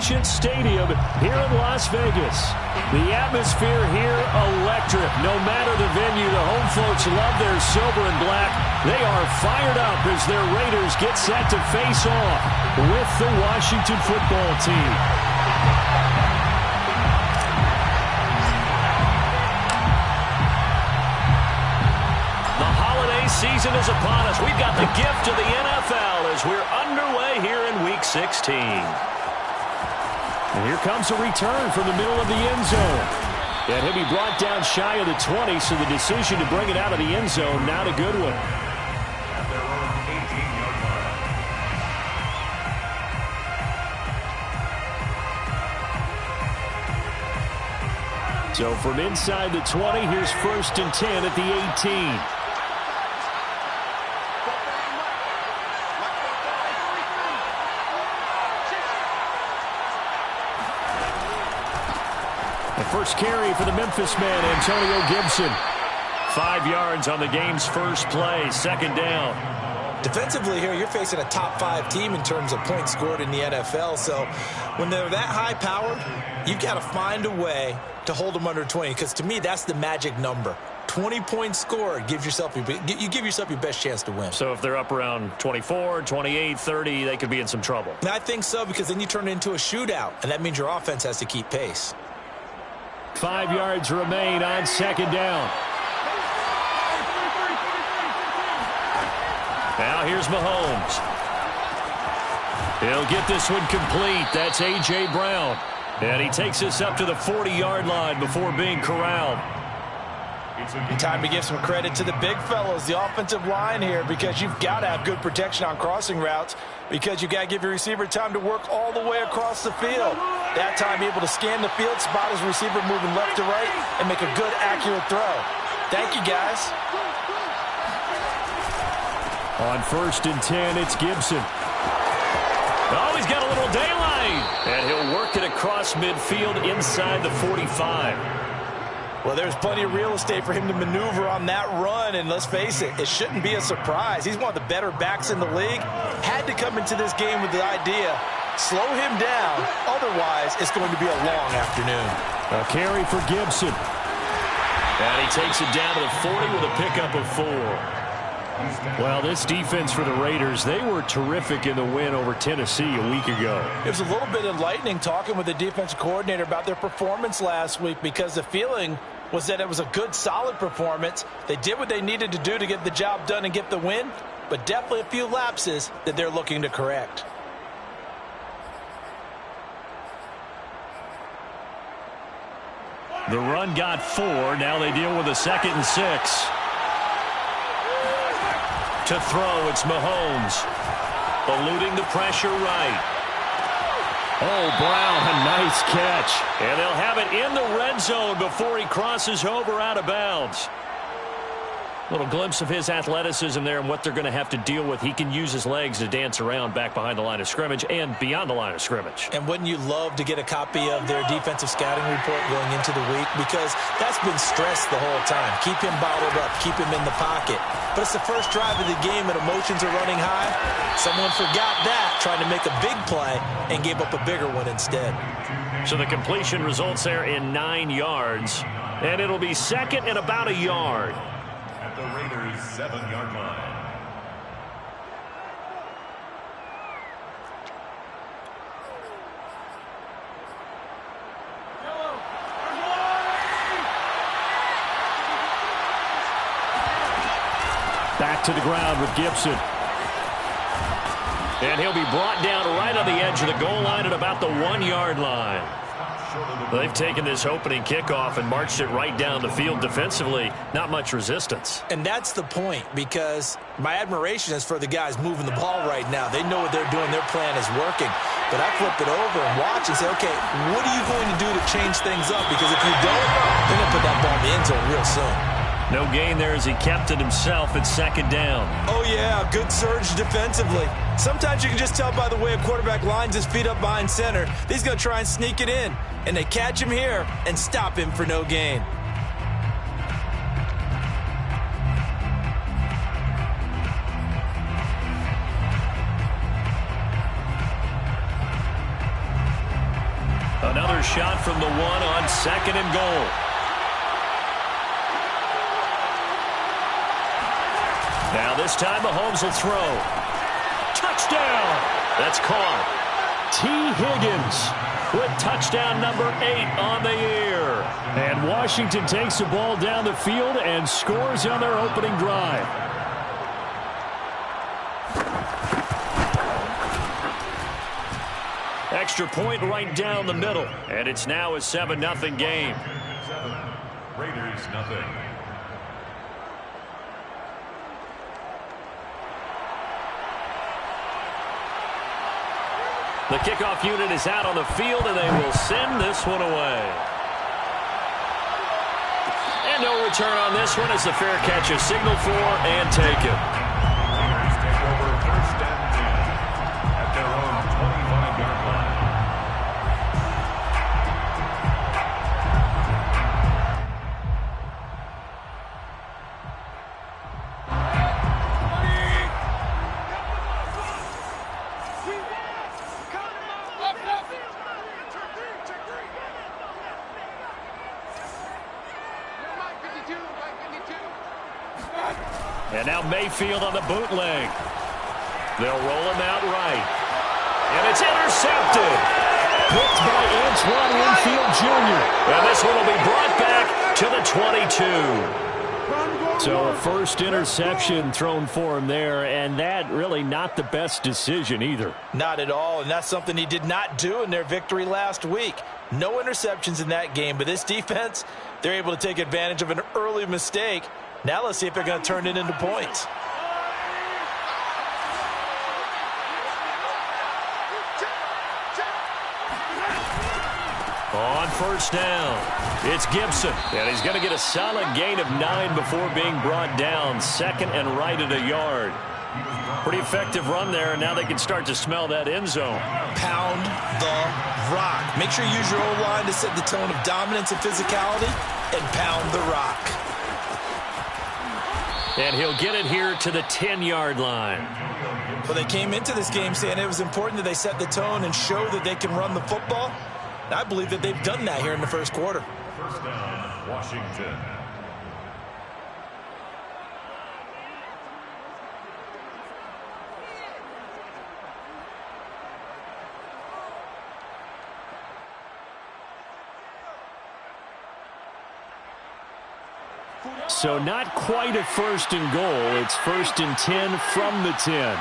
Allegiant Stadium here in Las Vegas. The atmosphere here electric. No matter the venue, the home folks love their silver and black. They are fired up as their Raiders get set to face off with the Washington football team. Season is upon us. We've got the gift of the NFL as we're underway here in Week 16. And here comes a return from the middle of the end zone. And he'll be brought down shy of the 20, so the decision to bring it out of the end zone, not a good one. So from inside the 20, here's 1st and 10 at the 18. First carry for the Memphis man, Antonio Gibson. 5 yards on the game's first play, 2nd down. Defensively here, you're facing a top 5 team in terms of points scored in the NFL. So when they're that high powered, you've got to find a way to hold them under 20. Because to me, that's the magic number. 20 points scored gives yourself you give yourself your best chance to win. So if they're up around 24, 28, 30, they could be in some trouble. And I think so, because then you turn it into a shootout, and that means your offense has to keep pace. 5 yards remain on 2nd down. Now here's Mahomes. He'll get this one complete. That's A.J. Brown. And he takes us up to the 40-yard line before being corralled. And time to give some credit to the big fellows, the offensive line here, because you've got to have good protection on crossing routes, because you've got to give your receiver time to work all the way across the field. That time able to scan the field, spot his receiver moving left to right, and make a good, accurate throw. Thank you, guys. On 1st and 10, it's Gibson. Oh, he's got a little daylight. And he'll work it across midfield inside the 45. Well, there's plenty of real estate for him to maneuver on that run, and let's face it, it shouldn't be a surprise. He's one of the better backs in the league. Had to come into this game with the idea, slow him down, otherwise it's going to be a long afternoon. A carry for Gibson. And he takes it down to the 40 with a pickup of 4. Well, this defense for the Raiders, they were terrific in the win over Tennessee a week ago. It was a little bit enlightening talking with the defensive coordinator about their performance last week, because the feeling was that it was a good, solid performance. They did what they needed to do to get the job done and get the win, but definitely a few lapses that they're looking to correct. The run got 4. Now they deal with a 2nd and 6. To throw, it's Mahomes. Eluding the pressure right. Oh, Brown, a nice catch. And they'll have it in the red zone before he crosses over out of bounds. Little glimpse of his athleticism there and what they're going to have to deal with. He can use his legs to dance around back behind the line of scrimmage and beyond the line of scrimmage. And wouldn't you love to get a copy of their defensive scouting report going into the week? Because that's been stressed the whole time. Keep him bottled up. Keep him in the pocket. But it's the first drive of the game and emotions are running high. Someone forgot that, trying to make a big play, and gave up a bigger one instead. So the completion results there in 9 yards. And it'll be 2nd and about a yard. At the Raiders' 7-yard line. Back to the ground with Gibson. And he'll be brought down right on the edge of the goal line at about the 1-yard line. They've taken this opening kickoff and marched it right down the field defensively. Not much resistance. And that's the point, because my admiration is for the guys moving the ball right now. They know what they're doing. Their plan is working. But I flip it over and watch and say, okay, what are you going to do to change things up? Because if you don't, they're going to put that ball in the end zone real soon. No gain there as he kept it himself at 2nd down. Oh, yeah, good surge defensively. Sometimes you can just tell by the way a quarterback lines his feet up behind center. He's going to try and sneak it in. And they catch him here and stop him for no gain. Another shot from the 1 on 2nd and goal. Now this time Mahomes will throw. Touchdown! That's caught. T. Higgins with touchdown number 8 on the year. And Washington takes the ball down the field and scores on their opening drive. Extra point right down the middle. And it's now a 7-0 game. 7, Raiders nothing. The kickoff unit is out on the field, and they will send this one away. And no return on this one as the fair catch is signaled for and taken. Raiders take over 1st and 10 at their own 25-yard line. And now Mayfield on the bootleg. They'll roll him out right. And it's intercepted. Picked by Antoine Winfield Jr. And this one will be brought back to the 22. So a first interception thrown for him there, and that really not the best decision either. Not at all, and that's something he did not do in their victory last week. No interceptions in that game, but this defense, they're able to take advantage of an early mistake. Now let's see if they're going to turn it into points. On first down, it's Gibson. And he's going to get a solid gain of 9 before being brought down. 2nd and right at a yard. Pretty effective run there, and now they can start to smell that end zone. Pound the rock. Make sure you use your O-line to set the tone of dominance and physicality, and pound the rock. And he'll get it here to the 10-yard line. Well, they came into this game saying it was important that they set the tone and show that they can run the football. And I believe that they've done that here in the first quarter. First down, Washington. So not quite a 1st and goal. It's 1st and 10 from the 10.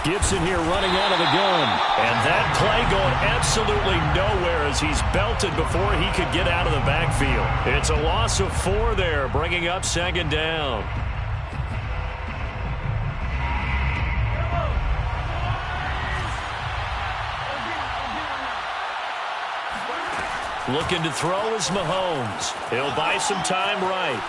Gibson here running out of the gun. And that play going absolutely nowhere as he's belted before he could get out of the backfield. It's a loss of 4 there, bringing up 2nd down. Looking to throw is Mahomes. He'll buy some time right.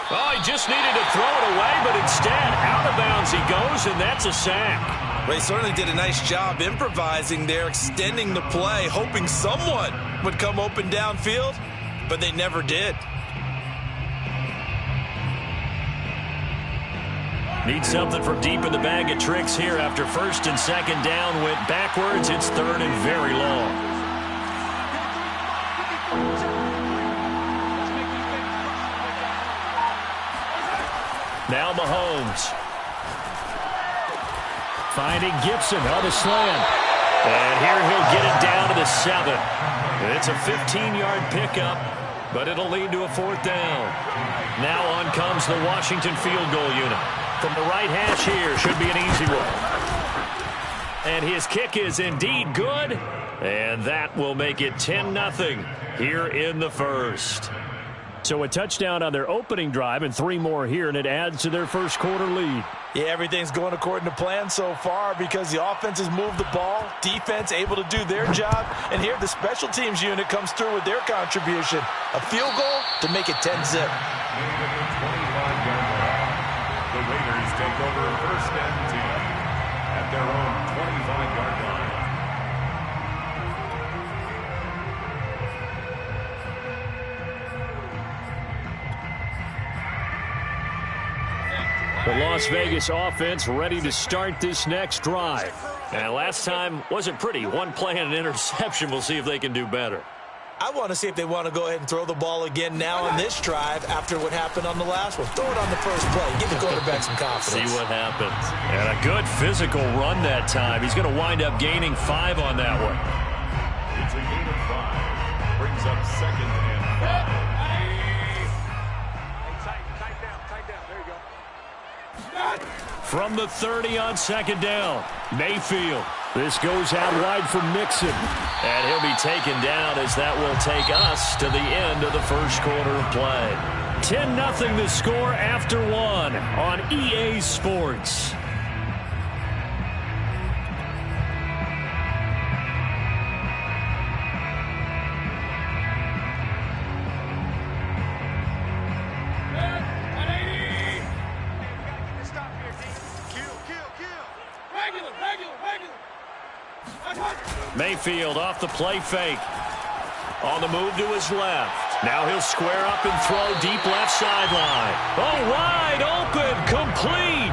Oh, he just needed to throw it away, but instead, out of bounds he goes, and that's a sack. Well, he certainly did a nice job improvising there, extending the play, hoping someone would come open downfield, but they never did. Need something from deep in the bag of tricks here after 1st and 2nd down went backwards. It's 3rd and very long. Now Mahomes. Finding Gibson on the slant. And here he'll get it down to the 7. It's a 15-yard pickup, but it'll lead to a 4th down. Now on comes the Washington field goal unit. From the right hash here, should be an easy one. And his kick is indeed good. And that will make it 10-0 here in the first. So a touchdown on their opening drive and 3 more here, and it adds to their first quarter lead. Yeah, everything's going according to plan so far because the offense has moved the ball, defense able to do their job, and here the special teams unit comes through with their contribution. A field goal to make it 10-zip. The Raiders take over 1st and 10 at their own 25-yard line. The long Las Vegas offense ready to start this next drive. And last time wasn't pretty. One play and an interception. We'll see if they can do better. I want to see if they want to go ahead and throw the ball again now on this drive after what happened on the last one. Throw it on the first play. Give the quarterback some confidence. See what happens. And a good physical run that time. He's going to wind up gaining 5 on that one. It's a gain of 5. Brings up 2nd and 5. From the 30 on 2nd down, Mayfield. This goes out wide for Mixon. And he'll be taken down as that will take us to the end of the first quarter of play. 10-0 the score after 1 on EA Sports. Mayfield off the play fake. On the move to his left. Now he'll square up and throw deep left sideline. Oh, wide open, complete.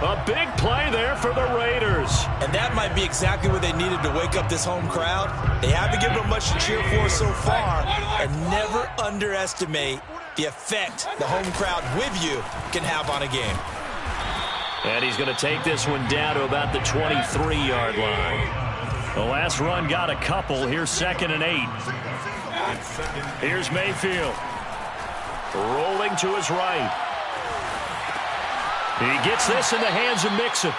A big play there for the Raiders. And that might be exactly what they needed to wake up this home crowd. They haven't given them much to cheer for so far. And never underestimate the effect the home crowd with you can have on a game. And he's going to take this one down to about the 23-yard line. The last run got a couple. Here's 2nd and 8. Here's Mayfield. Rolling to his right. He gets this in the hands of Mixon.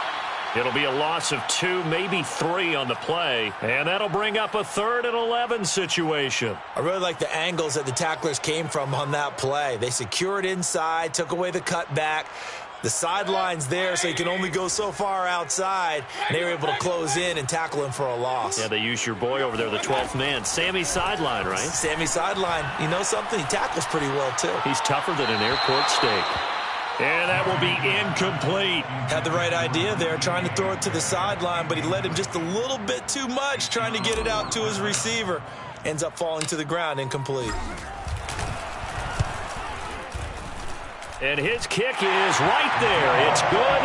It'll be a loss of 2, maybe 3 on the play. And that'll bring up a 3rd and 11 situation. I really like the angles that the tacklers came from on that play. They secured inside, took away the cutback. The sideline's there, so you can only go so far outside. And they were able to close in and tackle him for a loss. Yeah, they used your boy over there, the 12th man. Sammy Sideline, right? Sammy Sideline. You know something? He tackles pretty well, too. He's tougher than an airport steak. And that will be incomplete. Had the right idea there, trying to throw it to the sideline, but he led him just a little bit too much, trying to get it out to his receiver. Ends up falling to the ground, incomplete. And his kick is right there. It's good.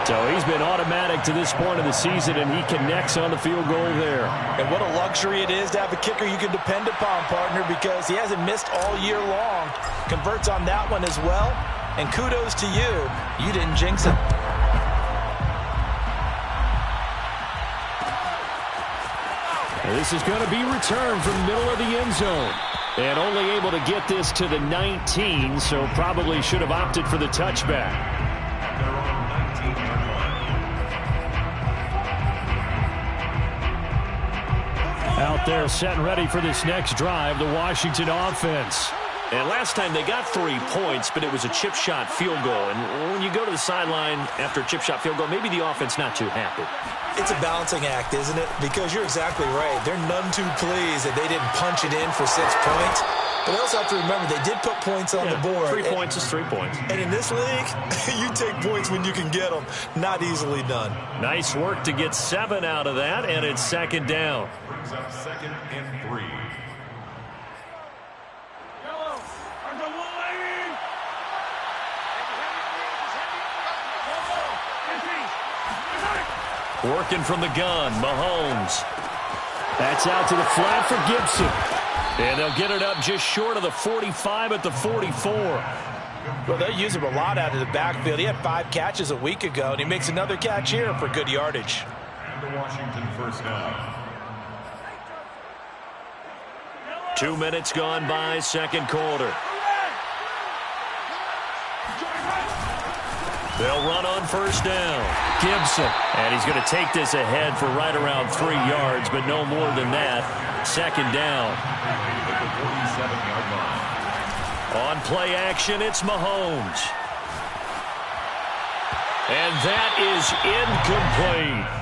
So he's been automatic to this point of the season, and he connects on the field goal there. And what a luxury it is to have a kicker you can depend upon, partner, because he hasn't missed all year long. Converts on that one as well. And kudos to you. You didn't jinx it. This is going to be returned from the middle of the end zone. And only able to get this to the 19, so probably should have opted for the touchback. Out there set and ready for this next drive, the Washington offense. And last time they got 3 points, but it was a chip shot field goal. And when you go to the sideline after a chip shot field goal, maybe the offense not too happy. It's a balancing act, isn't it? Because you're exactly right. They're none too pleased that they didn't punch it in for 6 points. But they also have to remember they did put points on the board. 3 points is 3 points. And in this league, you take points when you can get them. Not easily done. Nice work to get 7 out of that, and it's 2nd down. Brings up 2nd and 3. Working from the gun, Mahomes. That's out to the flat for Gibson. And they'll get it up just short of the 45 at the 44. Well, they'll use him a lot out of the backfield. He had 5 catches a week ago, and he makes another catch here for good yardage. And the Washington first down. 2 minutes gone by, second quarter. They'll run on first down. Gibson. And he's going to take this ahead for right around 3 yards, but no more than that. 2nd down. At the 47-yard line. On play action, it's Mahomes. And that is incomplete.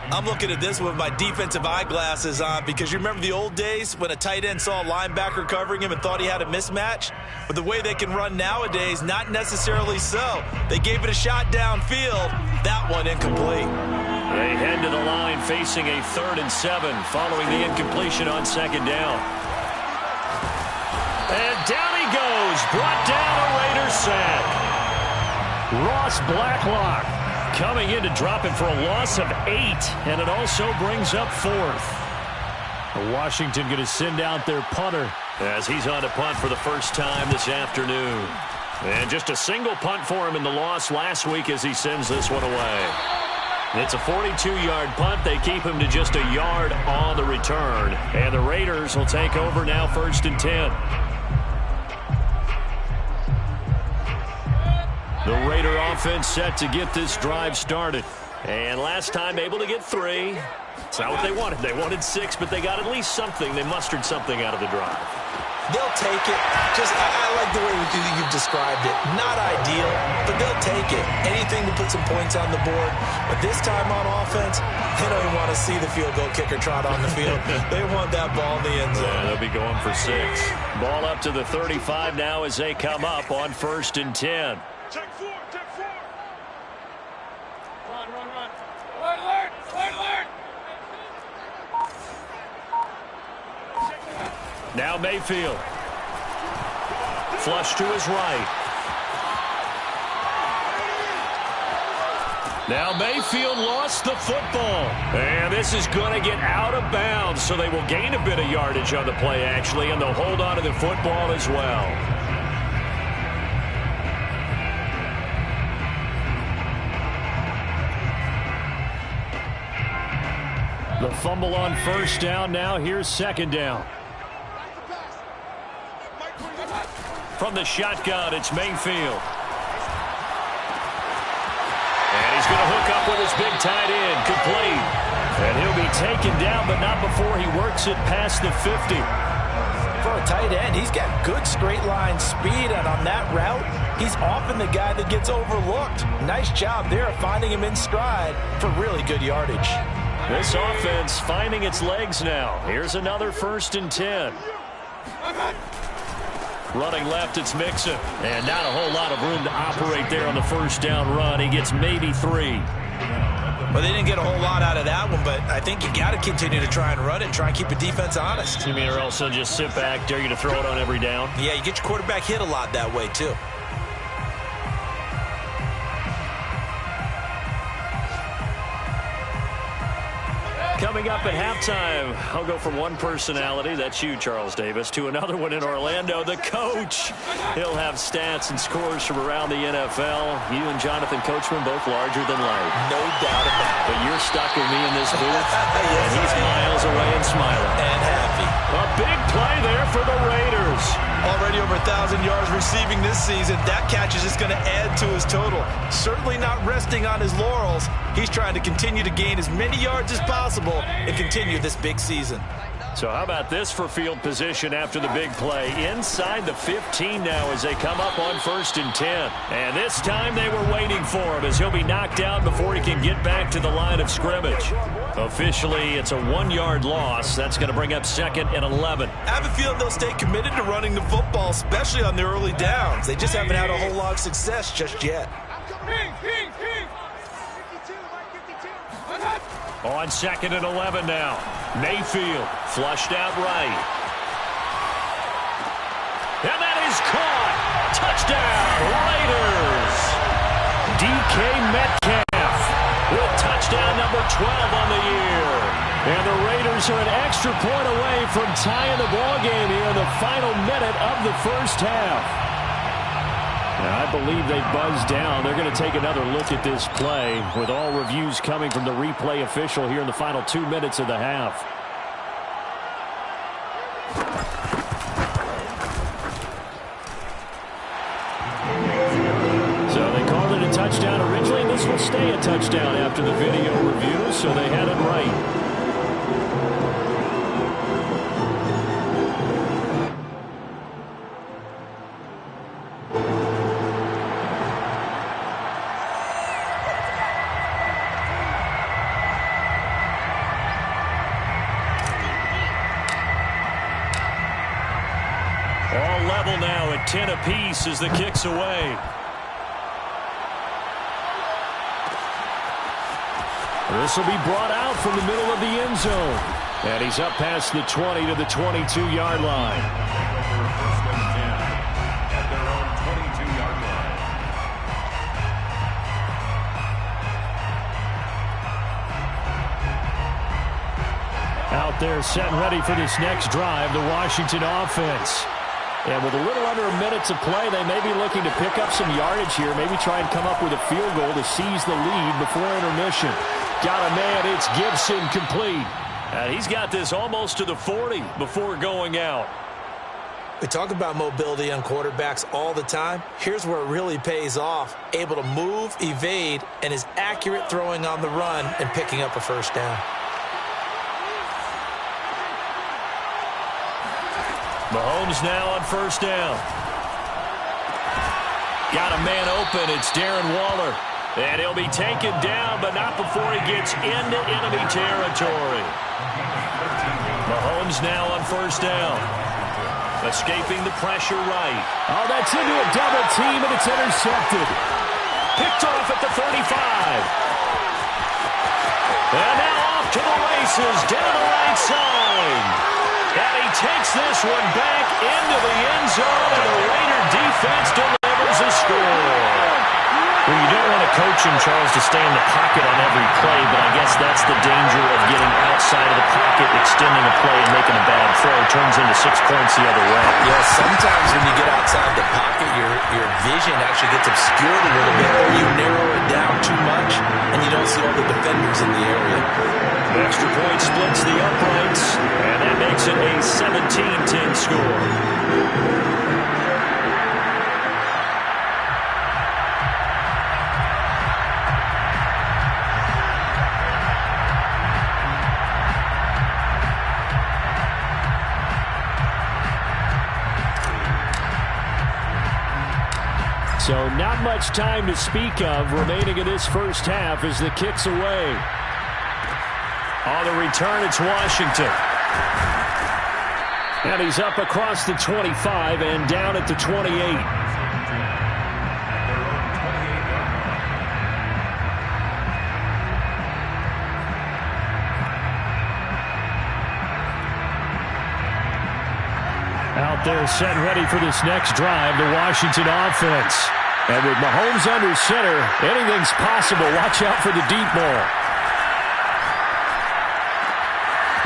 I'm looking at this with my defensive eyeglasses on because you remember the old days when a tight end saw a linebacker covering him and thought he had a mismatch? But the way they can run nowadays, not necessarily so. They gave it a shot downfield. That one incomplete. They head to the line facing a 3rd and 7 following the incompletion on 2nd down. And down he goes. Brought down a Raiders sack. Ross Blacklock coming in to drop it for a loss of 8, and it also brings up 4th. Washington going to send out their punter as he's on to punt for the first time this afternoon. And just a single punt for him in the loss last week as he sends this one away. It's a 42-yard punt. They keep him to just a yard on the return. And the Raiders will take over now, 1st and 10. The Raider offense set to get this drive started. And last time able to get 3. It's not what they wanted. They wanted 6, but they got at least something. They mustered something out of the drive. They'll take it. I like the way you've described it. Not ideal, but they'll take it. Anything to put some points on the board. But this time on offense, they don't even want to see the field goal kicker trot on the field. They want that ball in the end zone. Yeah, they'll be going for 6. Ball up to the 35 now as they come up on 1st and 10. Take 4. Run. Alert. Now Mayfield. Flush to his right. Now Mayfield lost the football. And this is going to get out of bounds, so they will gain a bit of yardage on the play, actually, and they'll hold on to the football as well. The fumble on 1st down. Now here's 2nd down. From the shotgun, it's Mayfield. And he's going to hook up with his big tight end, complete. And he'll be taken down, but not before he works it past the 50. For a tight end, he's got good straight line speed, and on that route, he's often the guy that gets overlooked. Nice job there of finding him in stride for really good yardage. This offense finding its legs now. Here's another 1st and 10. Running left, it's Mixon. And not a whole lot of room to operate there on the 1st down run. He gets maybe 3. Well, they didn't get a whole lot out of that one, but I think you got to continue to try and run it and try and keep the defense honest. You mean, or else they'll just sit back, dare you to throw it on every down? Yeah, you get your quarterback hit a lot that way, too. Coming up at halftime, I'll go from one personality, that's you, Charles Davis, to another one in Orlando, the coach. He'll have stats and scores from around the NFL. You and Jonathan Coachman both larger than life. No doubt about it. But you're stuck with me in this booth, and he's miles away and smiling. And happy. A big play there for the Raiders. Already over 1,000 yards receiving this season. That catch is just going to add to his total. Certainly not resting on his laurels. He's trying to continue to gain as many yards as possible and continue this big season. So how about this for field position after the big play? Inside the 15 now as they come up on 1st and 10. And this time they were waiting for him as he'll be knocked down before he can get back to the line of scrimmage. Officially, it's a 1-yard loss. That's going to bring up 2nd and 11. I have a feeling they'll stay committed to running the football, especially on their early downs. They just haven't had a whole lot of success just yet. On 2nd and 11 now. Mayfield flushed out right. And that is caught. Touchdown, Raiders. DK Metcalf with touchdown number 12 on the year. And the Raiders are an extra point away from tying the ball game here in the final minute of the 1st half. I believe they buzzed down. They're going to take another look at this play with all reviews coming from the replay official here in the final 2 minutes of the half. So they called it a touchdown originally. This will stay a touchdown after the video review, so they had it right. All level now at 10 apiece as the kick's away. This will be brought out from the middle of the end zone. And he's up past the 20 to the 22-yard line. At their own 22-yard line. Out there set and ready for this next drive, the Washington offense. And with a little under a minute to play, they may be looking to pick up some yardage here, maybe try and come up with a field goal to seize the lead before intermission. Got a man, it's Gibson, complete. And he's got this almost to the 40 before going out. We talk about mobility on quarterbacks all the time. Here's where it really pays off. Able to move, evade, and is accurate throwing on the run and picking up a first down. Mahomes now on first down. Got a man open. It's Darren Waller. And he'll be taken down, but not before he gets into enemy territory. Mahomes now on first down. Escaping the pressure right. Oh, that's into a double team, and it's intercepted. Picked off at the 35. And now off to the races down the right side. And he takes this one back into the end zone, and the Raider defense delivers a score. Well, you don't want a coach in Charles to stay in the pocket on every play, but I guess that's the danger of getting outside of the pocket, extending a play, and making a bad throw. Turns into 6 points the other way. Yeah, sometimes when you get outside the pocket, your vision actually gets obscured a little bit, or you narrow it down too much, and you don't see all the defenders in the area. The extra point splits the uprights, and that makes it a 17-10 score. So not much time to speak of remaining in this first half as the kick's away. On the return, it's Washington. And he's up across the 25 and down at the 28. Out there set and ready for this next drive, the Washington offense. And with Mahomes under center, anything's possible. Watch out for the deep ball.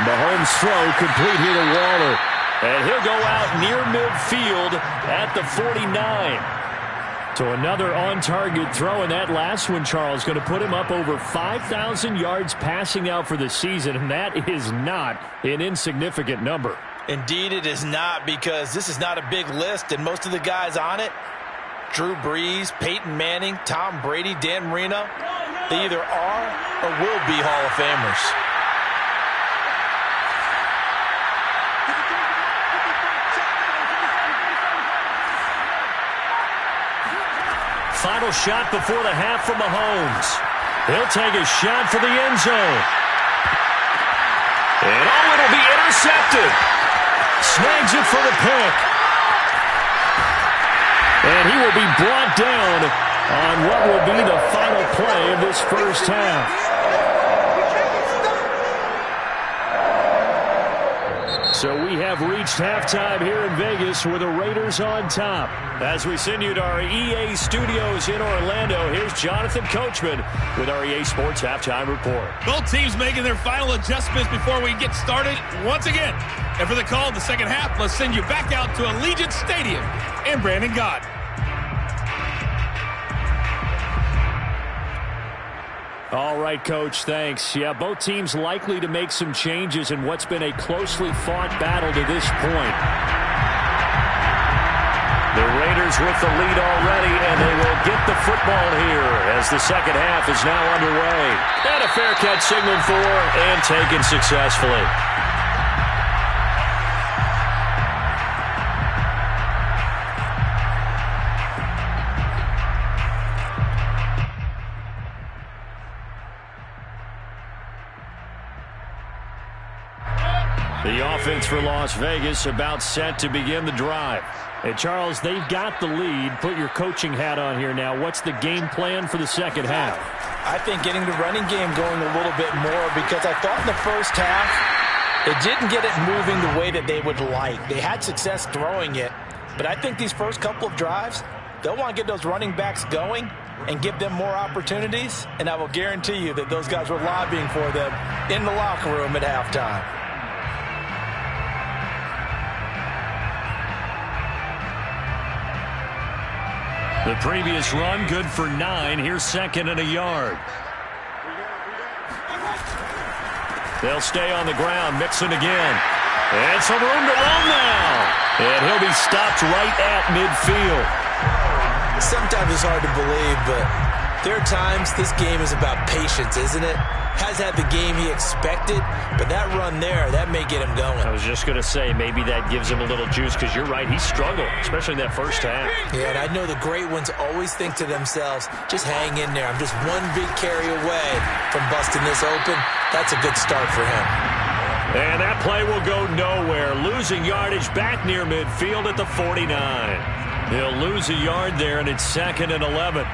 Mahomes' throw complete here to Waller. And he'll go out near midfield at the 49. So another on-target throw, and that last one, Charles, going to put him up over 5,000 yards passing out for the season, and that is not an insignificant number. Indeed it is not, because this is not a big list, and most of the guys on it, Drew Brees, Peyton Manning, Tom Brady, Dan Marino, they either are or will be Hall of Famers. Final shot before the half from Mahomes. He'll take a shot for the end zone. And oh, it'll be intercepted. Snags it for the pick. And he will be brought down on what will be the final play of this first half. So we have reached halftime here in Vegas with the Raiders on top. As we send you to our EA studios in Orlando, here's Jonathan Coachman with our EA Sports Halftime Report. Both teams making their final adjustments before we get started once again. And for the call of the second half, let's send you back out to Allegiant Stadium in Brandon Gott. All right, Coach, thanks. Yeah, both teams likely to make some changes in what's been a closely fought battle to this point. The Raiders with the lead already, and they will get the football here as the second half is now underway. And a fair catch signaled for and taken successfully. The offense for Las Vegas about set to begin the drive. And Charles, they've got the lead. Put your coaching hat on here now. What's the game plan for the second half? I think getting the running game going a little bit more, because I thought in the first half it didn't get it moving the way that they would like. They had success throwing it, but I think these first couple of drives, they'll want to get those running backs going and give them more opportunities, and I will guarantee you that those guys were lobbying for them in the locker room at halftime. The previous run good for 9. Here's 2nd and a yard. They'll stay on the ground. Mixon again. And some room to run now. And he'll be stopped right at midfield. Sometimes it's hard to believe, but there are times this game is about patience, isn't it? Has had the game he expected, but that run there, that may get him going. I was just going to say, maybe that gives him a little juice, because you're right, he struggled, especially in that first half. Yeah, and I know the great ones always think to themselves, just hang in there. I'm just one big carry away from busting this open. That's a good start for him. And that play will go nowhere. Losing yardage back near midfield at the 49. He'll lose a yard there, and it's 2nd and 11.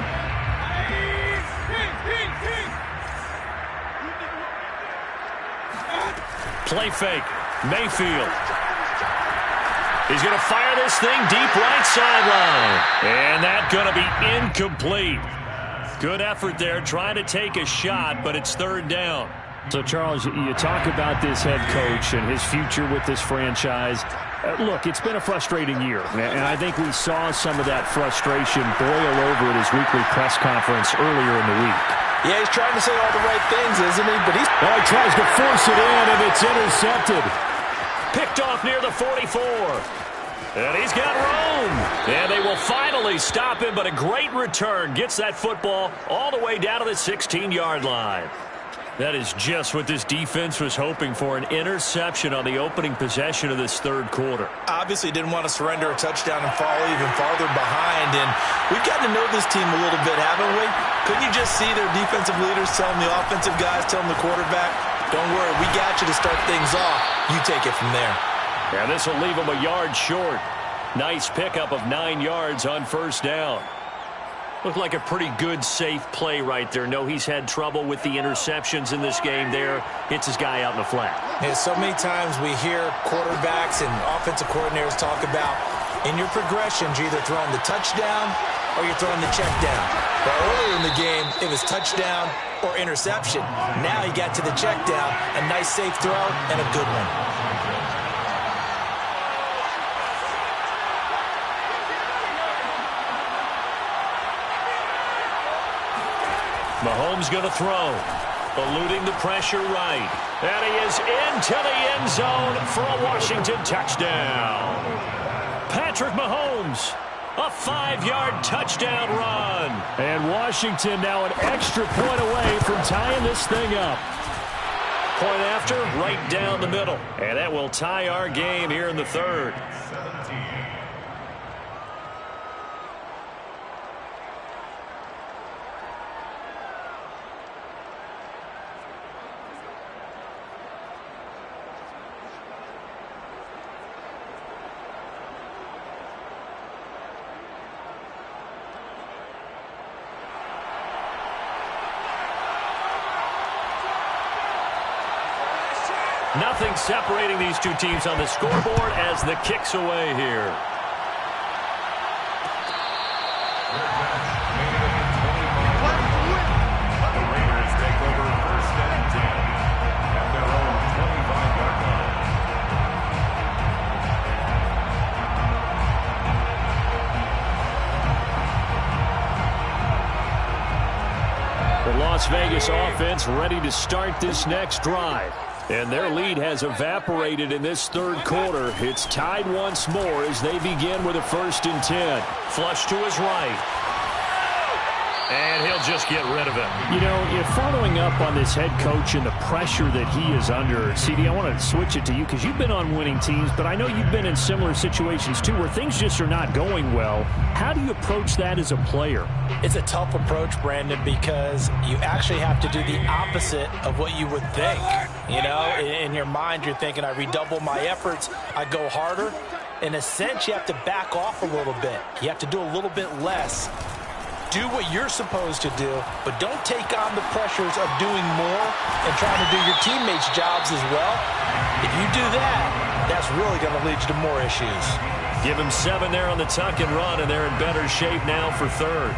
Play fake. Mayfield. He's going to fire this thing deep right sideline. And that's going to be incomplete. Good effort there, trying to take a shot, but it's 3rd down. So, Charles, you talk about this head coach and his future with this franchise. Look, it's been a frustrating year, and I think we saw some of that frustration boil over at his weekly press conference earlier in the week. Yeah, he's trying to say all the right things, isn't he? But he tries to force it in, and it's intercepted. Picked off near the 44. And he's got room. And they will finally stop him, but a great return. Gets that football all the way down to the 16-yard line. That is just what this defense was hoping for, an interception on the opening possession of this 3rd quarter. Obviously didn't want to surrender a touchdown and fall even farther behind. And we've gotten to know this team a little bit, haven't we? Couldn't you just see their defensive leaders telling the offensive guys, telling the quarterback, don't worry, we got you to start things off. You take it from there. And this will leave him a yard short. Nice pickup of 9 yards on 1st down. Looked like a pretty good, safe play right there. No, he's had trouble with the interceptions in this game there. Hits his guy out in the flat. Yeah, so many times we hear quarterbacks and offensive coordinators talk about in your progressions, you're either throwing the touchdown or you're throwing the check down. But earlier in the game, it was touchdown or interception. Now he got to the check down, a nice safe throw and a good one. Mahomes going to throw. Eluding the pressure right. And he is into the end zone for a Washington touchdown. Patrick Mahomes, a 5-yard touchdown run. And Washington now an extra point away from tying this thing up. Point after, right down the middle. And that will tie our game here in the 3rd. Nothing separating these two teams on the scoreboard as the kick's away here. The Raiders take over 1st and 10 at their own 25-yard line. The Las Vegas offense ready to start this next drive. And their lead has evaporated in this 3rd quarter. It's tied once more as they begin with a 1st and 10. Flush to his right. And he'll just get rid of it. You know, following up on this head coach and the pressure that he is under, CD, I want to switch it to you because you've been on winning teams, but I know you've been in similar situations too where things just are not going well. How do you approach that as a player? It's a tough approach, Brandon, because you actually have to do the opposite of what you would think. You know, in your mind, you're thinking, I redouble my efforts, I go harder. In a sense, you have to back off a little bit. You have to do a little bit less. Do what you're supposed to do, but don't take on the pressures of doing more and trying to do your teammates' jobs as well. If you do that, that's really going to lead you to more issues. Give him 7 there on the tuck and run, and they're in better shape now for 3rd.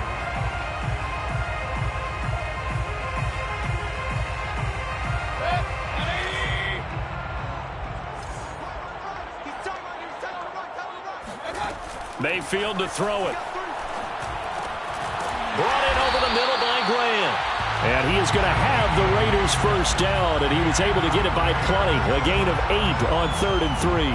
Mayfield to throw it. Brought in over the middle by Graham. And he is going to have the Raiders first down, and he was able to get it by plenty. A gain of 8 on 3rd and 3.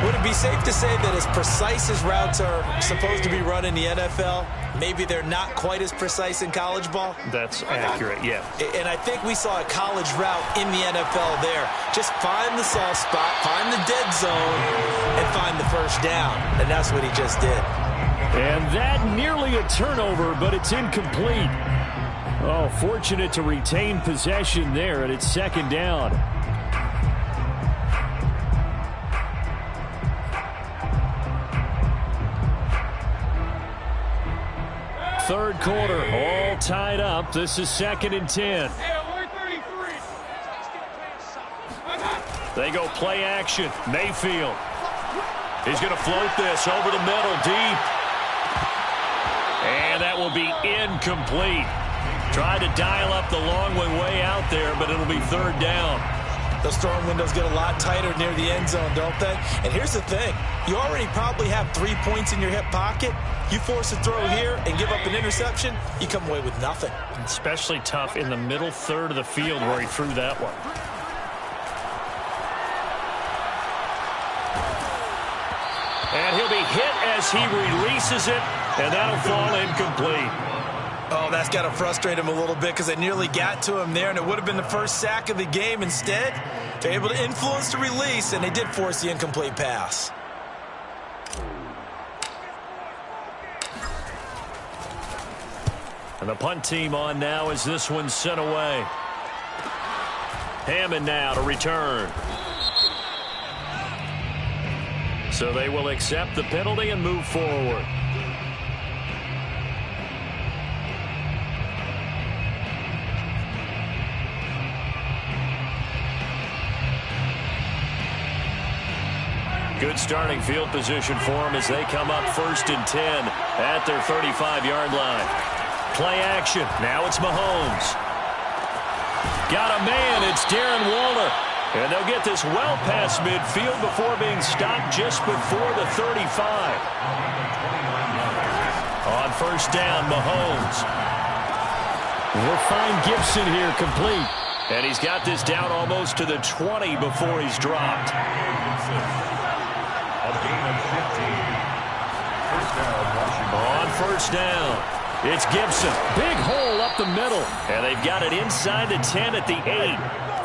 Would it be safe to say that as precise as routes are supposed to be run in the NFL, maybe they're not quite as precise in college ball? That's accurate, yeah. And I think we saw a college route in the NFL there. Just find the soft spot, find the dead zone, and find the first down. And that's what he just did. And that nearly a turnover, but it's incomplete. Oh, fortunate to retain possession there, and it's 2nd down. Third quarter, all tied up. This is 2nd and 10. They go play action. Mayfield. He's going to float this over the middle, deep. And that will be incomplete. Tried to dial up the long way out there, but it'll be 3rd down. Those throwing windows get a lot tighter near the end zone, don't they? And here's the thing. You already probably have 3 points in your hip pocket. You force a throw here and give up an interception, you come away with nothing. Especially tough in the middle third of the field where he threw that one. And he'll be hit as he releases it, and that'll fall incomplete. Oh, that's got to frustrate him a little bit because they nearly got to him there, and it would have been the first sack of the game. Instead, they're able to influence the release, and they did force the incomplete pass. And the punt team on now as this one's sent away. Hammond now to return. So they will accept the penalty and move forward. Good starting field position for them as they come up 1st and 10 at their 35-yard line. Play action. Now it's Mahomes. Got a man. It's Darren Waller. And they'll get this well past midfield before being stopped just before the 35. On 1st down, Mahomes. We'll find Gibson here complete. And he's got this down almost to the 20 before he's dropped. A gain of 15. First down, Washington. On 1st down, it's Gibson. Big hole up the middle. And they've got it inside the 10 at the 8.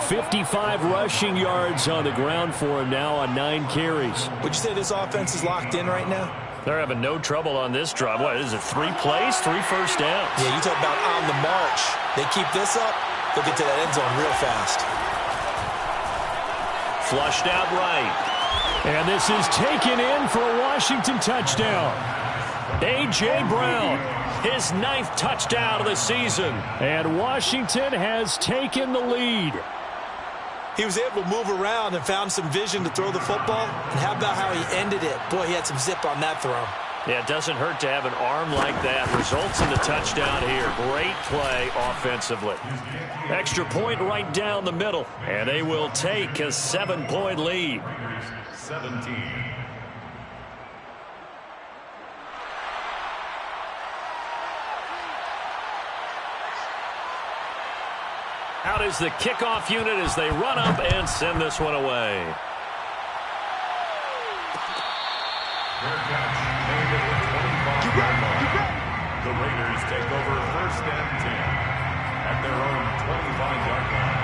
55 rushing yards on the ground for him now on 9 carries. Would you say this offense is locked in right now? They're having no trouble on this drive. What is it, 3 plays, 3 first downs? Yeah, you talk about on the march. They keep this up, they'll get to that end zone real fast. Flushed out right. And this is taken in for a Washington touchdown. A.J. Brown, his 9th touchdown of the season. And Washington has taken the lead. He was able to move around and found some vision to throw the football. And how about how he ended it? Boy, he had some zip on that throw. Yeah, it doesn't hurt to have an arm like that. Results in the touchdown here. Great play offensively. Extra point right down the middle. And they will take a 7-point lead. 17. Out is the kickoff unit as they run up and send this one away. Fair catch made at the 25-yard line. The Raiders take over 1st and 10 at their own 25-yard line.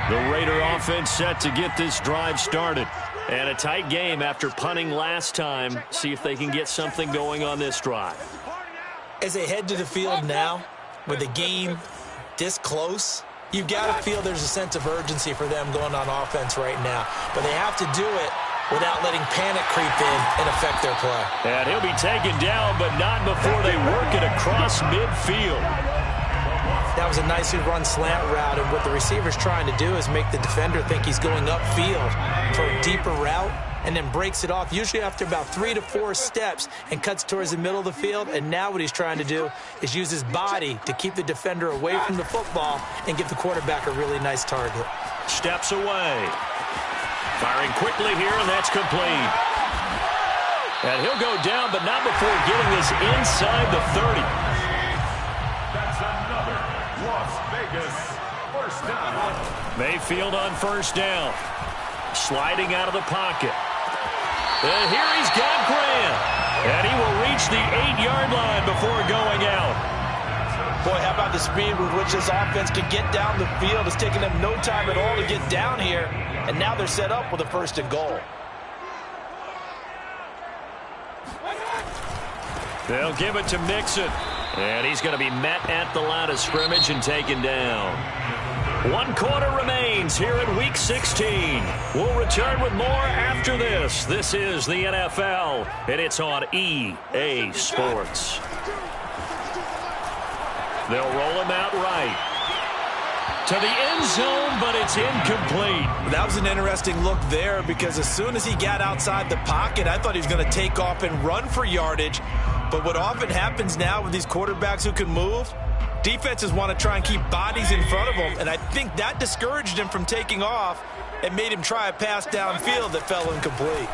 The Raider offense set to get this drive started. And a tight game after punting last time. See if they can get something going on this drive. As they head to the field now, with the game this close, you've got to feel there's a sense of urgency for them going on offense right now. But they have to do it without letting panic creep in and affect their play. And he'll be taken down, but not before they work it across midfield. That was a nicely run slant route, and what the receiver's trying to do is make the defender think he's going upfield for a deeper route, and then breaks it off, usually after about 3 to 4 steps, and cuts towards the middle of the field. And now what he's trying to do is use his body to keep the defender away from the football and give the quarterback a really nice target. Steps away. Firing quickly here, and that's complete. And he'll go down, but not before getting this inside the 30. That's another Las Vegas first down. Mayfield on first down. Sliding out of the pocket. And here he's got Grant. And he will reach the 8-yard line before going out. Boy, how about the speed with which this offense can get down the field? It's taken them no time at all to get down here. And now they're set up with a 1st and goal. They'll give it to Mixon. And he's going to be met at the line of scrimmage and taken down. 1 quarter remains here in Week 16. We'll return with more after this. This is the NFL, and it's on EA Sports. They'll roll him out right. To the end zone, but it's incomplete. That was an interesting look there because as soon as he got outside the pocket, I thought he was going to take off and run for yardage. But what often happens now with these quarterbacks who can move, defenses want to try and keep bodies in front of them, and I think that discouraged him from taking off and made him try a pass downfield that fell incomplete.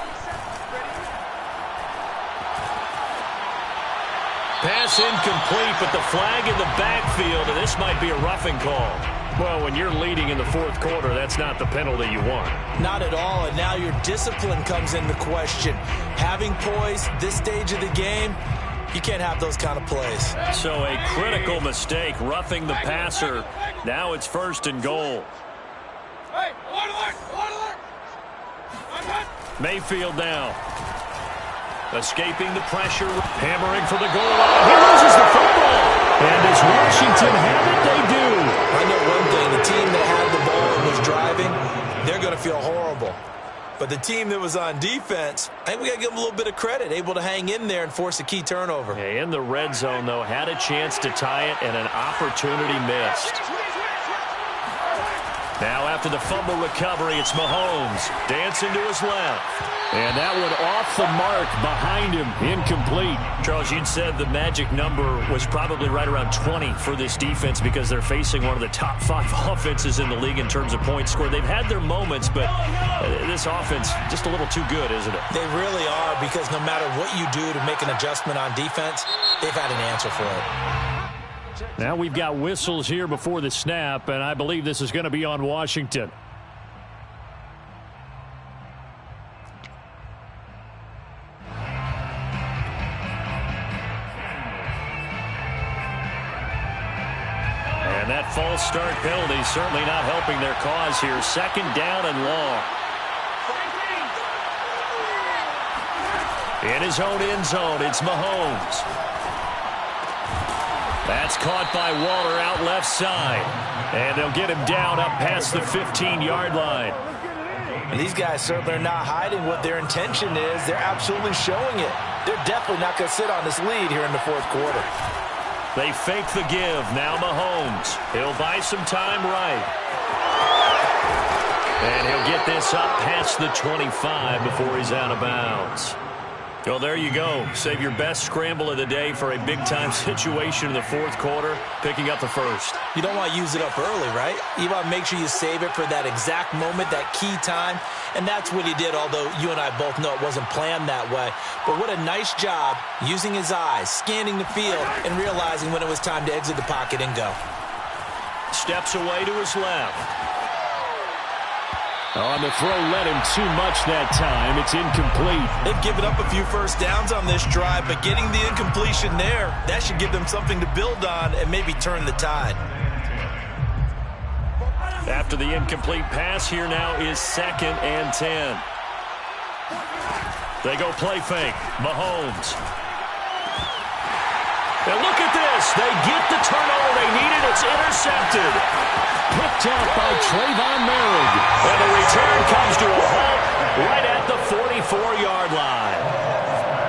Pass incomplete, but the flag in the backfield, and this might be a roughing call. Well, when you're leading in the 4th quarter, that's not the penalty you want. Not at all, and now your discipline comes into question. Having poise this stage of the game, you can't have those kind of plays. So a critical mistake, roughing the passer. Now it's 1st and goal. Mayfield now. Escaping the pressure, hammering for the goal line. He loses the football. And does Washington have it? They do. I know one thing. The team that had the ball and was driving, they're going to feel horrible. But the team that was on defense, I think we got to give them a little bit of credit, able to hang in there and force a key turnover. Yeah, in the red zone, though, had a chance to tie it and an opportunity missed. Now after the fumble recovery, it's Mahomes. Dancing to his left. And that one off the mark behind him. Incomplete. Charles, you'd said the magic number was probably right around 20 for this defense because they're facing one of the top 5 offenses in the league in terms of points scored. They've had their moments, but this offense just a little too good, isn't it? They really are, because no matter what you do to make an adjustment on defense, they've had an answer for it. Now we've got whistles here before the snap, and I believe this is going to be on Washington. And that false start penalty certainly not helping their cause here. 2nd down and long. In his own end zone, it's Mahomes. That's caught by Waller out left side. And they'll get him down up past the 15-yard line. And these guys certainly are not hiding what their intention is. They're absolutely showing it. They're definitely not going to sit on this lead here in the 4th quarter. They fake the give. Now Mahomes. He'll buy some time right. And he'll get this up past the 25 before he's out of bounds. Well, there you go. Save your best scramble of the day for a big-time situation in the 4th quarter, picking up the 1st. You don't want to use it up early, right? You want to make sure you save it for that exact moment, that key time. And that's what he did, although you and I both know it wasn't planned that way. But what a nice job using his eyes, scanning the field, and realizing when it was time to exit the pocket and go. Steps away to his left. On the throw, led him too much that time. It's incomplete. They've given up a few first downs on this drive, but getting the incompletion there, that should give them something to build on and maybe turn the tide. After the incomplete pass, here now is 2nd and 10. They go play fake. Mahomes. And look at this. They get the turnover they needed. It's intercepted. Picked out by Trayvon Merrick. And the return comes to a halt right at the 44-yard line.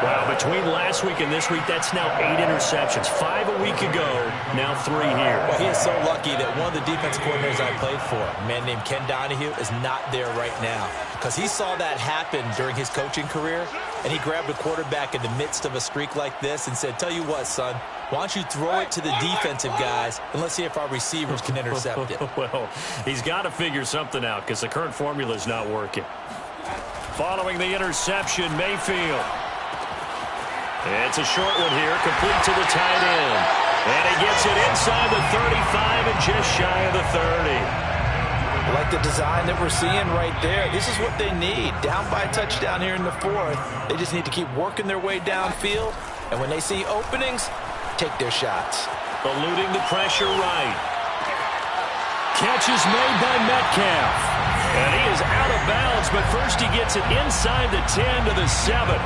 Well, between last week and this week, that's now 8 interceptions. 5 a week ago, now 3 here. Well, he is so lucky that one of the defense coordinators I played for, a man named Ken Donahue, is not there right now. Because he saw that happen during his coaching career, and he grabbed a quarterback in the midst of a streak like this and said, tell you what, son, why don't you throw it to the defensive guys, and let's see if our receivers can intercept it. Well, he's got to figure something out because the current formula is not working. Following the interception, Mayfield. It's a short one here, complete to the tight end. And he gets it inside the 35 and just shy of the 30. I like the design that we're seeing right there. This is what they need. Down by a touchdown here in the fourth. They just need to keep working their way downfield. And when they see openings, take their shots. Eluding the pressure right. Catch is made by Metcalf. And he is out of bounds, but first he gets it inside the 10 to the 7.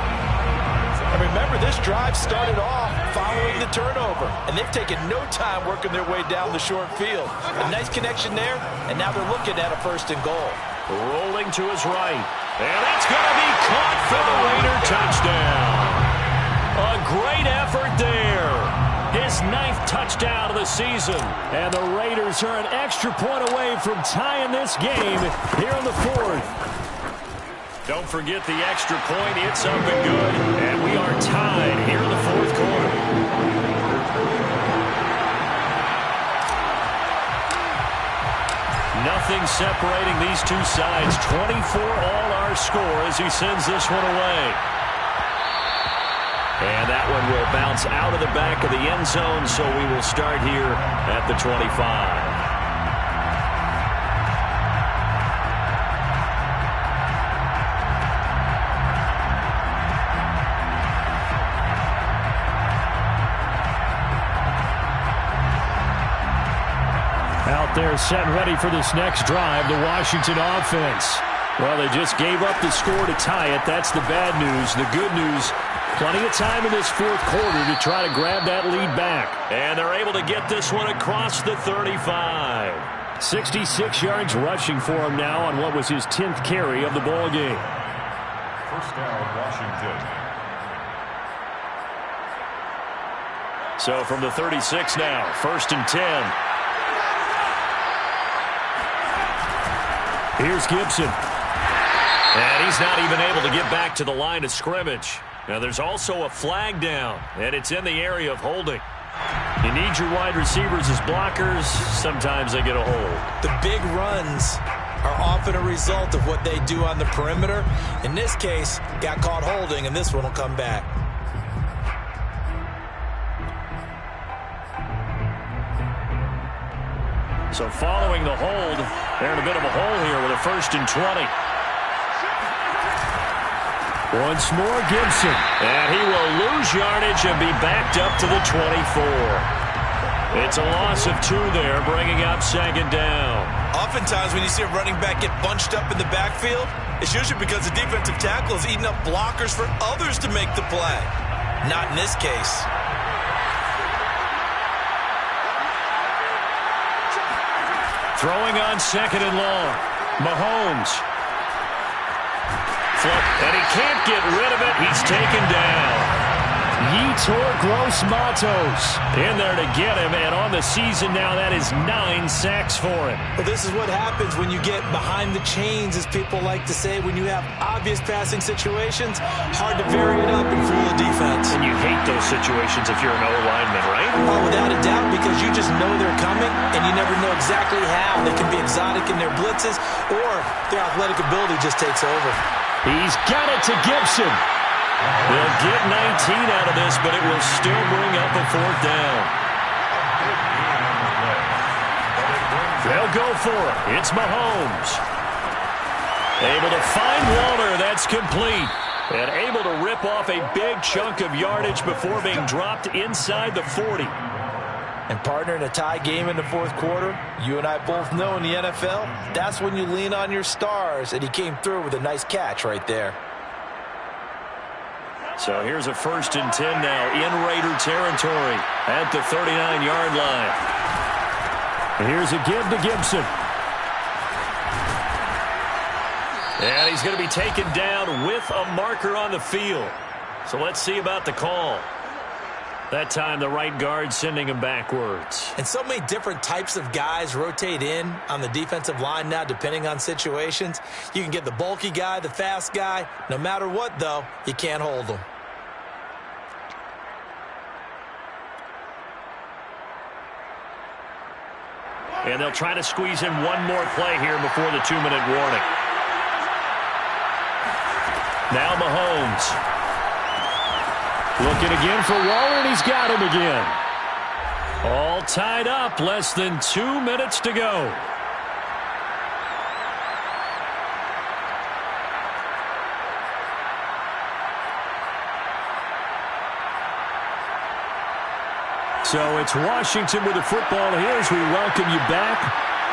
And remember, this drive started off following the turnover, and they've taken no time working their way down the short field. A nice connection there, and now they're looking at a 1st and goal. Rolling to his right. And it's going to be caught for the Raider touchdown. A great effort there. His 9th touchdown of the season. And the Raiders are an extra point away from tying this game here in the 4th. Don't forget the extra point. It's up and good. And we are tied here in the 4th quarter. Nothing separating these two sides. 24 all our score as he sends this one away. And that one will bounce out of the back of the end zone, so we will start here at the 25. Out there set ready for this next drive, the Washington offense. Well, they just gave up the score to tie it. That's the bad news. The good news, plenty of time in this 4th quarter to try to grab that lead back. And they're able to get this one across the 35. 66 yards rushing for him now on what was his 10th carry of the ball game. First down, Washington. So from the 36 now, 1st and 10. Here's Gibson. And he's not even able to get back to the line of scrimmage. Now there's also a flag down, and it's in the area of holding. You need your wide receivers as blockers. Sometimes they get a hold. The big runs are often a result of what they do on the perimeter. In this case, got caught holding, and this one will come back. So following the hold, they're in a bit of a hole here with a 1st and 20. Once more, Gibson. And he will lose yardage and be backed up to the 24. It's a loss of 2 there, bringing up 2nd down. Oftentimes when you see a running back get bunched up in the backfield, it's usually because the defensive tackle is eating up blockers for others to make the play. Not in this case. Throwing on 2nd and long. Mahomes. And he can't get rid of it. He's taken down. Yetur Gross-Matos in there to get him. And on the season now, that is 9 sacks for him. Well, this is what happens when you get behind the chains, as people like to say. When you have obvious passing situations, hard to vary it up and fool the defense. And you hate those situations if you're an O-lineman, right? Oh, without a doubt, because you just know they're coming, and you never know exactly how. They can be exotic in their blitzes, or their athletic ability just takes over. He's got it to Gibson. They'll get 19 out of this, but it will still bring up a 4th down. They'll go for it. It's Mahomes. Able to find Waller. That's complete. And able to rip off a big chunk of yardage before being dropped inside the 40. And partner, in a tie game in the 4th quarter, you and I both know in the NFL, that's when you lean on your stars, and he came through with a nice catch right there. So here's a 1st and 10 now in Raider territory at the 39-yard line. Here's a give to Gibson. And he's going to be taken down with a marker on the field. So let's see about the call. That time the right guard sending him backwards. And so many different types of guys rotate in on the defensive line now, depending on situations. You can get the bulky guy, the fast guy. No matter what, though, you can't hold them. And they'll try to squeeze in one more play here before the 2-minute warning. Now Mahomes. Looking again for Waller, and he's got him again. All tied up, less than 2 minutes to go. So it's Washington with the football here as we welcome you back.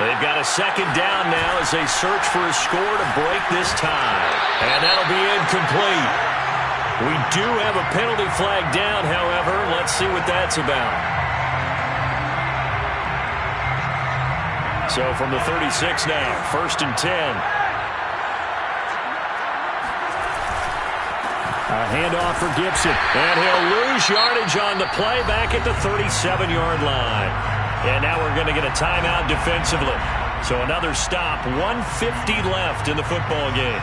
They've got a second down now as they search for a score to break this tie. And that'll be incomplete. We do have a penalty flag down, however. Let's see what that's about. So from the 36 now, 1st and 10. A handoff for Gibson, and he'll lose yardage on the play back at the 37-yard line. And now we're going to get a timeout defensively. So another stop, 1:50 left in the football game.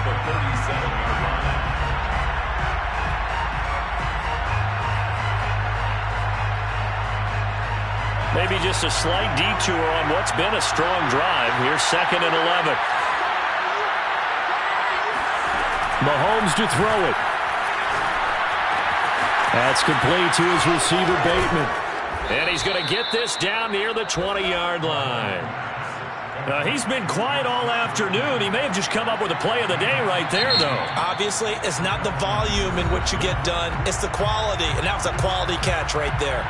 The 37-yard line. Maybe just a slight detour on what's been a strong drive. Here's 2nd and 11. Mahomes to throw it. That's complete to his receiver, Bateman. And he's going to get this down near the 20-yard line. He's been quiet all afternoon. He may have just come up with a play of the day right there, though. Obviously, it's not the volume in which you get done. It's the quality, and that was a quality catch right there.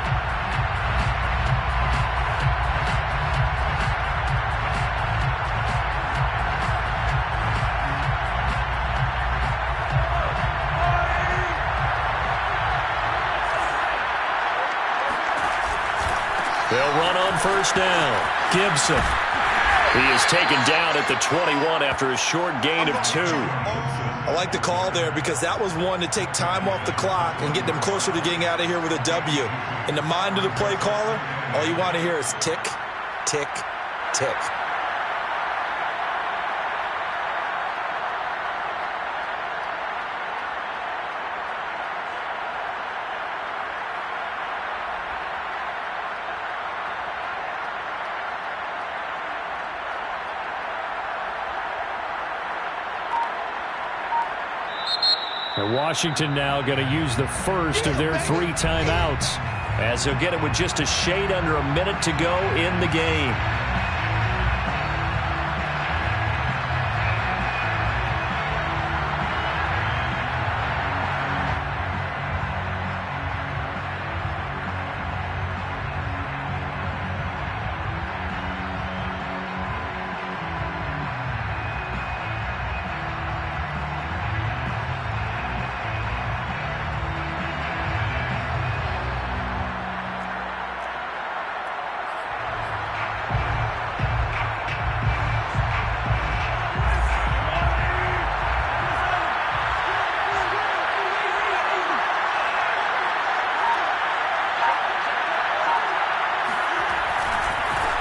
They'll run on 1st down. Gibson. He is taken down at the 21 after a short gain of 2. I like the call there because that was one to take time off the clock and get them closer to getting out of here with a W. In the mind of the play caller, all you want to hear is tick, tick, tick. And Washington now going to use the first of their 3 timeouts, as he'll get it with just a shade under a minute to go in the game.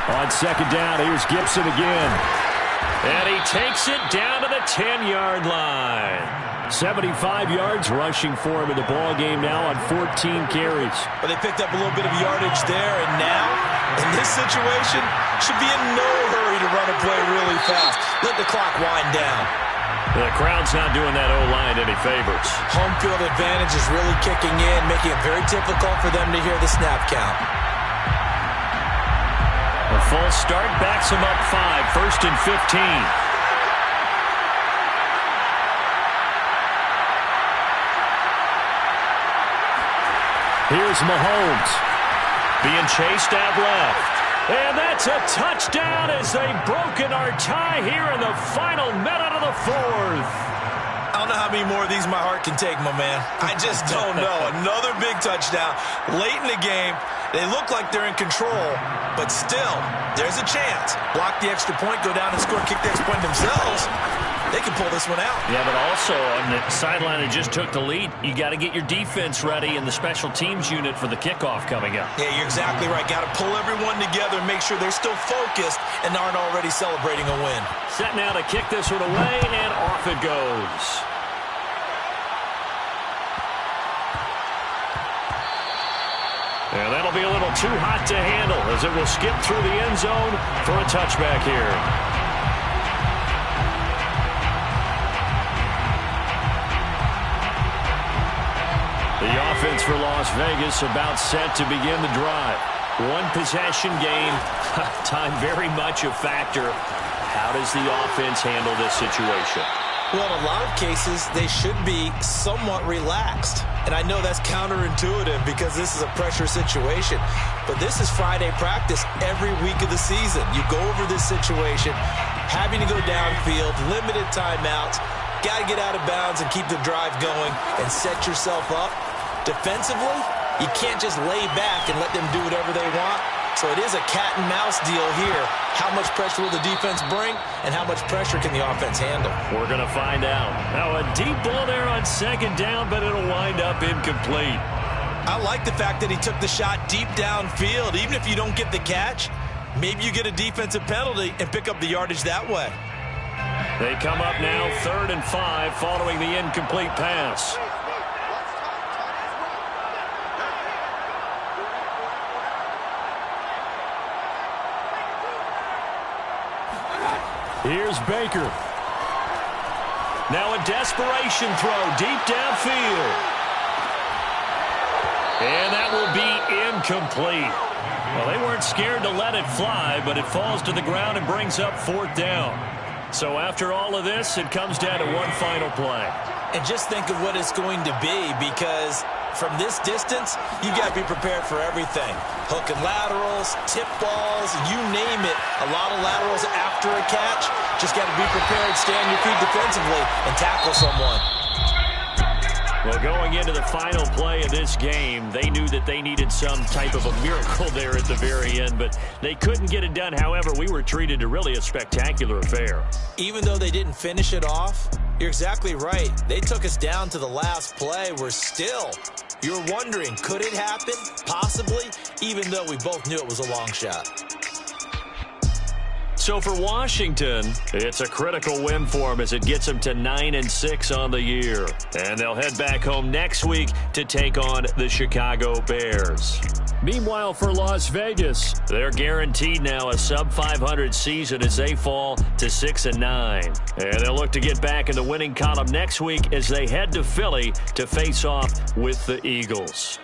On 2nd down, here's Gibson again. And he takes it down to the 10-yard line. 75 yards rushing for him in the ball game now on 14 carries. But they picked up a little bit of yardage there, and now, in this situation, should be in no hurry to run a play really fast. Let the clock wind down. The crowd's not doing that O-line any favors. Home field advantage is really kicking in, making it very difficult for them to hear the snap count. A full start backs him up 5, 1st and 15. Here's Mahomes being chased out left. And that's a touchdown as they've broken our tie here in the final minute of the 4th. I don't know how many more of these my heart can take, my man. I just don't know. Another big touchdown late in the game. They look like they're in control, but still, there's a chance. Block the extra point, go down and score, kick the extra point themselves. they can pull this one out. Yeah, but also on the sideline that just took the lead, you got to get your defense ready in the special teams unit for the kickoff coming up. Yeah, you're exactly right. Got to pull everyone together and make sure they're still focused and aren't already celebrating a win. Set now to kick this one away, and off it goes. And that'll be a little too hot to handle as it will skip through the end zone for a touchback here. The offense for Las Vegas about set to begin the drive. One possession game. Time very much a factor. How does the offense handle this situation? Well, in a lot of cases, they should be somewhat relaxed. And I know that's counterintuitive because this is a pressure situation. But this is Friday practice every week of the season. You go over this situation, having to go downfield, limited timeouts, got to get out of bounds and keep the drive going and set yourself up. Defensively, you can't just lay back and let them do whatever they want. So it is a cat and mouse deal here. How much pressure will the defense bring, and how much pressure can the offense handle? We're going to find out. Now a deep ball there on second down, but it'll wind up incomplete. I like the fact that he took the shot deep downfield. Even if you don't get the catch, maybe you get a defensive penalty and pick up the yardage that way. They come up now 3rd and 5 following the incomplete pass. Here's Baker. Now a desperation throw deep downfield. And that will be incomplete. Well, they weren't scared to let it fly, but it falls to the ground and brings up 4th down. So after all of this, it comes down to one final play. And just think of what it's going to be, because from this distance, you got to be prepared for everything. Hook and laterals, tip balls, you name it. A lot of laterals after a catch. Just got to be prepared, stay on your feet defensively, and tackle someone. Well, going into the final play of this game, they knew that they needed some type of a miracle there at the very end, but they couldn't get it done. However, we were treated to really a spectacular affair. Even though they didn't finish it off, you're exactly right. They took us down to the last play. You're wondering, could it happen? Possibly, even though we both knew it was a long shot. So for Washington, it's a critical win for them as it gets them to 9-6 on the year. And they'll head back home next week to take on the Chicago Bears. Meanwhile, for Las Vegas, they're guaranteed now a sub-500 season as they fall to 6-9. And they'll look to get back in the winning column next week as they head to Philly to face off with the Eagles.